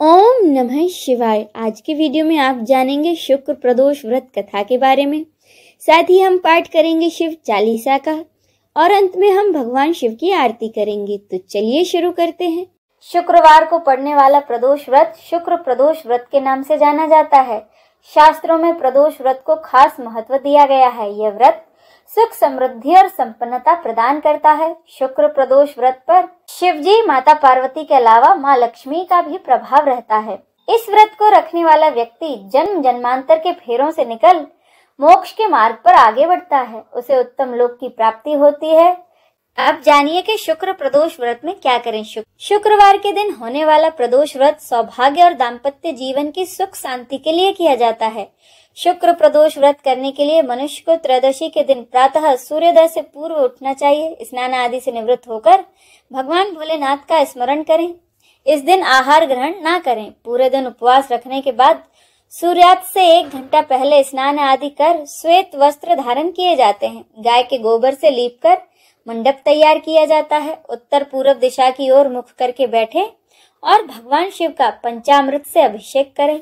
ओम नमः शिवाय। आज की वीडियो में आप जानेंगे शुक्र प्रदोष व्रत कथा के बारे में। साथ ही हम पाठ करेंगे शिव चालीसा का और अंत में हम भगवान शिव की आरती करेंगे। तो चलिए शुरू करते हैं। शुक्रवार को पड़ने वाला प्रदोष व्रत शुक्र प्रदोष व्रत के नाम से जाना जाता है। शास्त्रों में प्रदोष व्रत को खास महत्व दिया गया है। यह व्रत सुख समृद्धि और संपन्नता प्रदान करता है। शुक्र प्रदोष व्रत पर शिव जी, माता पार्वती के अलावा माँ लक्ष्मी का भी प्रभाव रहता है। इस व्रत को रखने वाला व्यक्ति जन्म जन्मांतर के फेरों से निकल मोक्ष के मार्ग पर आगे बढ़ता है। उसे उत्तम लोक की प्राप्ति होती है। अब जानिए कि शुक्र प्रदोष व्रत में क्या करें। शुक्रवार के दिन होने वाला प्रदोष व्रत सौभाग्य और दाम्पत्य जीवन की सुख शांति के लिए किया जाता है। शुक्र प्रदोष व्रत करने के लिए मनुष्य को त्रयोदशी के दिन प्रातः सूर्योदय से पूर्व उठना चाहिए। स्नान आदि से निवृत्त होकर भगवान भोलेनाथ का स्मरण करें। इस दिन आहार ग्रहण ना करें। पूरे दिन उपवास रखने के बाद सूर्यास्त से 1 घंटा पहले स्नान आदि कर श्वेत वस्त्र धारण किए जाते हैं। गाय के गोबर से लीपकर मंडप तैयार किया जाता है। उत्तर पूर्व दिशा की ओर मुख करके बैठे और भगवान शिव का पंचामृत से अभिषेक करें।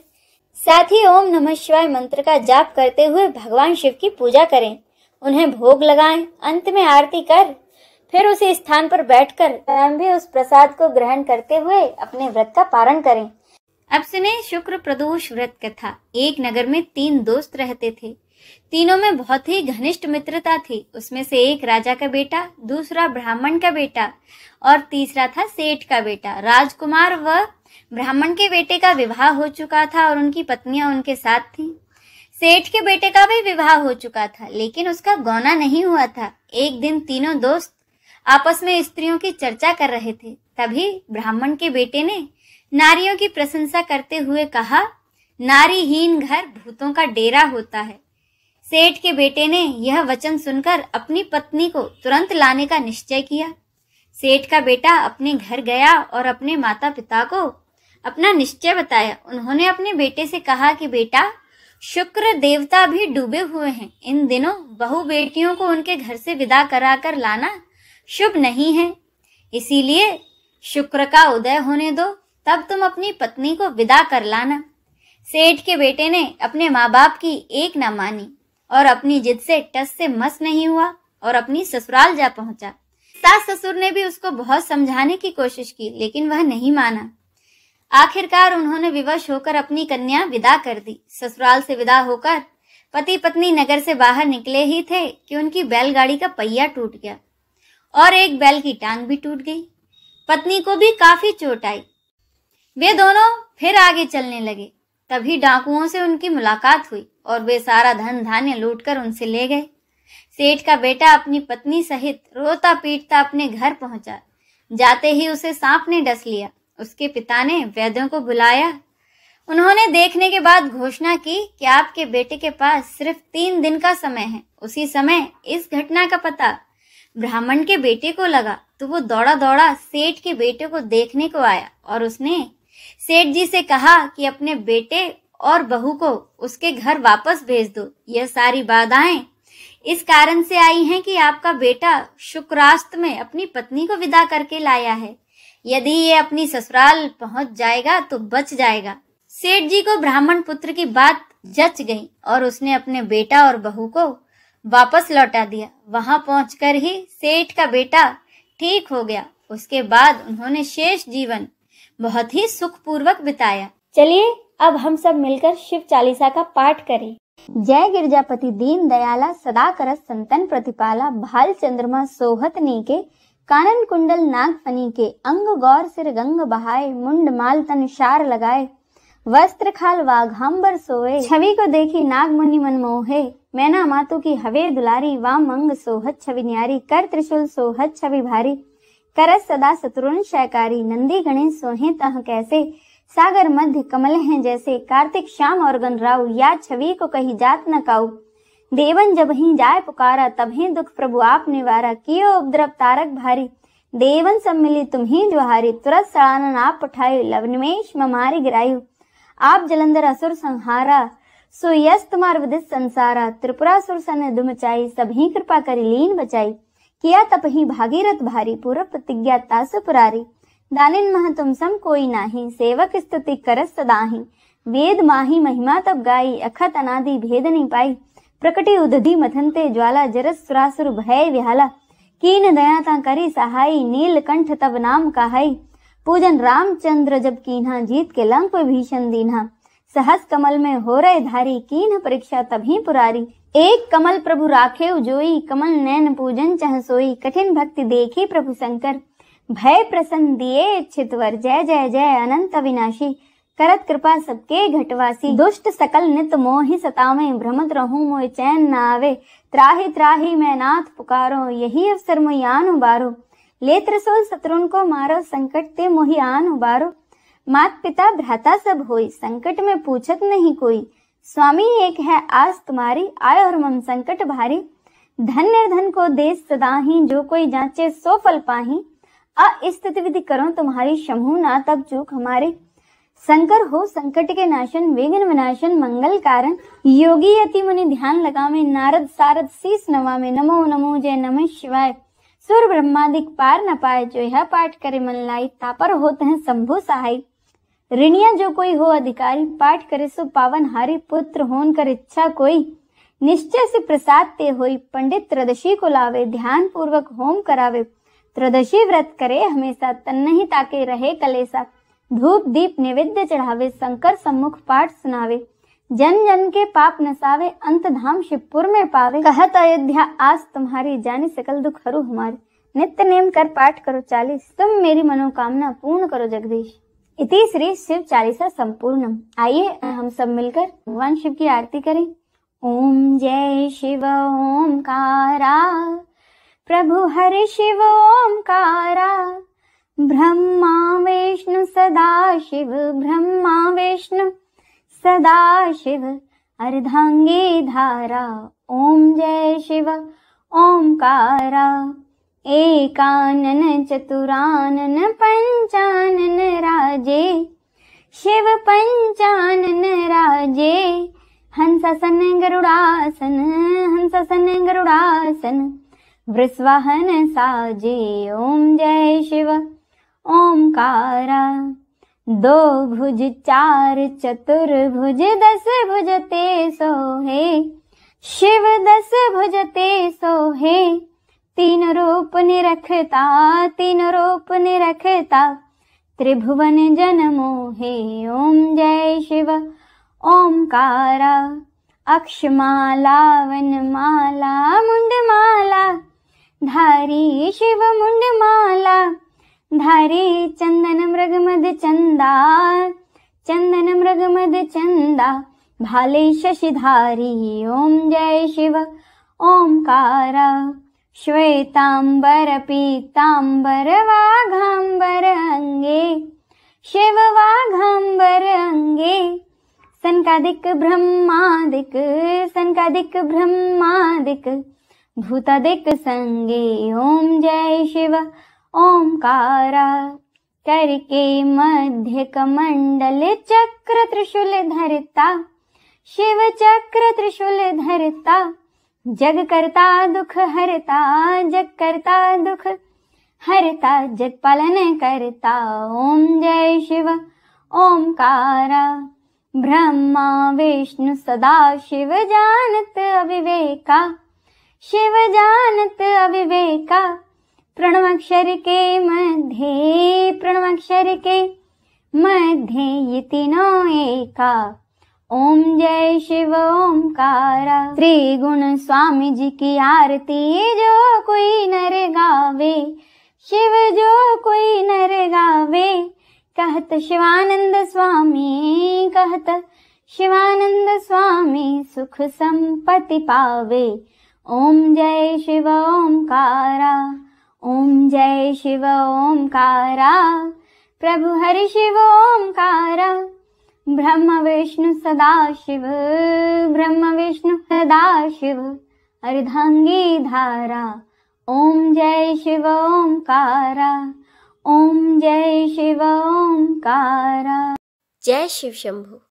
साथ ही ओम नमः शिवाय मंत्र का जाप करते हुए भगवान शिव की पूजा करें, उन्हें भोग लगाएं। अंत में आरती कर फिर उसी स्थान पर बैठकर स्वयं भी उस प्रसाद को ग्रहण करते हुए अपने व्रत का पारण करें। अब सुने शुक्र प्रदोष व्रत कथा। एक नगर में 3 दोस्त रहते थे। तीनों में बहुत ही घनिष्ठ मित्रता थी। उसमें से एक राजा का बेटा, दूसरा ब्राह्मण का बेटा और तीसरा था सेठ का बेटा। राजकुमार व ब्राह्मण के बेटे का विवाह हो चुका था और उनकी पत्नियां उनके साथ थीं। सेठ के बेटे का भी विवाह हो चुका था, लेकिन उसका गौना नहीं हुआ था। एक दिन तीनों दोस्त आपस में स्त्रियों की चर्चा कर रहे थे। तभी ब्राह्मण के बेटे ने नारियों की प्रशंसा करते हुए कहा, नारीहीन घर भूतों का डेरा होता है। सेठ के बेटे ने यह वचन सुनकर अपनी पत्नी को तुरंत लाने का निश्चय किया। सेठ का बेटा अपने घर गया और अपने माता पिता को अपना निश्चय बताया। उन्होंने अपने बेटे से कहा कि बेटा, शुक्र देवता भी डूबे हुए हैं। इन दिनों बहू बेटियों को उनके घर से विदा कराकर लाना शुभ नहीं है, इसीलिए शुक्र का उदय होने दो, तब तुम अपनी पत्नी को विदा कर लाना। सेठ के बेटे ने अपने माँ बाप की एक न मानी और अपनी जिद से टस से मस नहीं हुआ और अपनी ससुराल जा पहुंचा। सास ससुर ने भी उसको बहुत समझाने की कोशिश की, लेकिन वह नहीं माना। आखिरकार उन्होंने विवश होकर अपनी कन्या विदा कर दी। ससुराल से विदा होकर पति पत्नी नगर से बाहर निकले ही थे कि उनकी बैलगाड़ी का पहिया टूट गया और एक बैल की टांग भी टूट गई। पत्नी को भी काफी चोट आई। वे दोनों फिर आगे चलने लगे। तभी डाकुओं से उनकी मुलाकात हुई और वे सारा धन धान्य लूटकर उनसे ले गए। सेठ का बेटा अपनी पत्नी सहित रोता पीटता अपने घर पहुंचा। जाते ही उसे सांप ने डस लिया। उसके पिता ने वैद्यों को बुलाया। उन्होंने देखने के बाद घोषणा की कि आपके बेटे के पास सिर्फ 3 दिन का समय है। उसी समय इस घटना का पता ब्राह्मण के बेटे को लगा, तो वो दौड़ा दौड़ा सेठ के बेटे को देखने को आया और उसने सेठ जी से कहा कि अपने बेटे और बहू को उसके घर वापस भेज दो। यह सारी बाधाएं इस कारण से आई हैं कि आपका बेटा शुक्रास्त में अपनी पत्नी को विदा करके लाया है। यदि ये अपनी ससुराल पहुंच जाएगा तो बच जाएगा। सेठ जी को ब्राह्मण पुत्र की बात जच गई और उसने अपने बेटा और बहू को वापस लौटा दिया। वहां पहुंचकर ही सेठ का बेटा ठीक हो गया। उसके बाद उन्होंने शेष जीवन बहुत ही सुखपूर्वक बिताया। चलिए अब हम सब मिलकर शिव चालीसा का पाठ करें। जय गिरजापति दीन दयाला, सदा करस संतन प्रतिपाला, भाल चंद्रमा सोहत नीके, कानन कुंडल नाग फनी के, अंग गौर सिर गंग बहाए, मुंड माल तन शार लगाए, वस्त्र खाल वाघांबर सोए, छवि को देखी नाग मुनि मन मोहे, मैना मातु की हवे दुलारी, वाम अंग सोहत छवि न्यारी, कर त्रिशूल सोहत छवि भारी, करस सदा शत्रुन शयकारी, नंदी गणेश सोहे तह कैसे, सागर मध्य कमल हैं जैसे, कार्तिक श्याम और गणराउ, या छवि को कही जात न काऊ, देवन जब ही जाय पुकारा, तब ही दुख प्रभु आप निवारा, कियो उपद्रव तारक भारी, देवन सब मिली तुम ही ज्वाहारी, तुरत सड़ानन आप पठाई, लवनिमेश ममारी गिरायु, आप जलंधर असुर संहारा, सुयस तुम्हार विदित संसारा, त्रिपुरासुर सन दुम मचाई, सभी कृपा करी लीन बचाई, किया तप ही भागीरथ भारी, पूर्व प्रतिज्ञा तासु पुरारी, दानिन मह तुम सम कोई नाही, सेवक स्तुति करस सदाहि। वेद माही महिमा तब गाई, अखत अनादि भेद नहीं पाई। प्रकटी उदधि मथनते ज्वाला, जरस सुरासुर भय विहाला। कीन दया ता करी सहाई, नीलकंठ तब नाम कहाई। पूजन रामचंद्र जब कीन्हा, जीत के लंक भीषण दीन्हा। सहस कमल में हो रहे धारी, कीन्ह परीक्षा तभी पुरारी। एक कमल प्रभु राखे उजोई, कमल नैन पूजन चह सोई। कठिन भक्ति देखी प्रभु शंकर, भय प्रसन्न दिए इच्छित वर। जय जय जय अनंत अविनाशी, करत कृपा सबके घटवासी। दुष्ट सकल नित मोहि सतावे, भ्रमत रहूं मोय चैन न आवे। त्राहि त्राहि मैं नाथ पुकारो, यही अवसर मोहि आन उबारो। ले त्रिशूल शत्रुन को मारो, संकट ते मोहि आन उबारो। मात पिता भ्राता सब होई, संकट में पूछत नहीं कोई। स्वामी एक है आस तुम्हारी, आय और मम संकट भारी। धन निर्धन को देश सदाही, जो कोई जांचे सो फल पाही। अस्तित्व विधि करो तुम्हारी, शंभु ना तब चूक हमारे। शंकर हो संकट के नाशन, विघ्न विनाशन मंगल कारण। योगी यति मुनि ध्यान लगावे, नारद सारद शीस नवावे। नमो नमो जय नमः शिवाय, सुर ब्रह्मादिक पार न पाए। जो यह पाठ करे मन लाई, तापर होते हैं शंभु सहाय। ऋणिया जो कोई हो अधिकारी, पाठ करे सो पावन हारी। पुत्र होन कर इच्छा कोई, निश्चय से प्रसाद ते होई। पंडित त्रयोदशी को लावे, ध्यान पूर्वक होम करावे। त्रयोदशी व्रत करे हमेशा, तन नहीं ताके रहे कलेसा। धूप दीप नैवेद्य चढ़ावे, शंकर सम्मुख पाठ सुनावे। जन जन के पाप नसावे, अंत धाम शिवपुर में पावे। कहत अयोध्या आस तुम्हारी, जानी सकल दुख हरू हमारे। नित्य नेम कर पाठ करो 40, तुम मेरी मनोकामना पूर्ण करो जगदीश। इति श्री शिव चालीसा संपूर्णम। आइए हम सब मिलकर भगवान शिव की आरती करें। ओम जय शिव ओमकारा, प्रभु हरि शिव ओमकारा। ब्रह्मा विष्णु सदा शिव, ब्रह्मा विष्णु सदा शिव। अर्धांगी धारा, ओम जय शिव ओमकारा। एकानन चतुरानन पंचानन राजे, शिव पंचानन राजे। हंसासन गरुड़ासन, हंसासन गरुड़ासन। वृषवाहन साजे, ओम जय शिव ओमकारा। दो भुज चार चतुर्भुज, 10 भुज ते सोहे। शिव 10 भुज ते सोहे। तीन रूप निरखता, तीन रूप निरखता। त्रिभुवन जन मोहे, ओम जय शिव ओमकारा। अक्षमाला वनमाला, मुंडमाला धारी। शिव मुंडमाला धारी। चंदन मृगमद चंदा, चंदन मृगमद चंदा। भाले शशिधारी, ओम जय शिव ओमकारा। श्वेतांबर पीतांबर वाघांबर अंगे, शिव वाघांबर अंगे। सनकादिक ब्रह्मादिक, सनकादिक ब्रह्मादिक। भूतादिक संगे, ओम जय शिव ओमकारा। करके मध्य कमंडल, चक्र त्रिशूल धरता। शिव चक्र त्रिशूल धरता। जग करता दुख हरता, जग करता दुख हरता। जग पालन करता, ओम जय शिव ओमकारा। ब्रह्मा विष्णु सदा शिव, जानत अविवेका। शिव जानत अविवेका। प्रणवाक्षर के मध्य, प्रणवाक्षर के मध्य। ये तीनों एका, ओम जय शिव ओमकारा। त्रिगुण स्वामी जी की आरती, जो कोई नर गावे। शिव जो कोई नर गावे। कहत शिवानंद स्वामी, कहत शिवानंद स्वामी। सुख संपत्ति पावे, ओम जय शिव ओमकारा। ओम जय शिव ओमकारा। प्रभु हरि शिव ओमकारा। ब्रह्म विष्णु सदा शिव, ब्रह्म विष्णु सदा शिव। अर्धांगी धारा, ओम जय शिव ओमकारा। ओम जय शिव ओमकारा। जय शिव शंभु।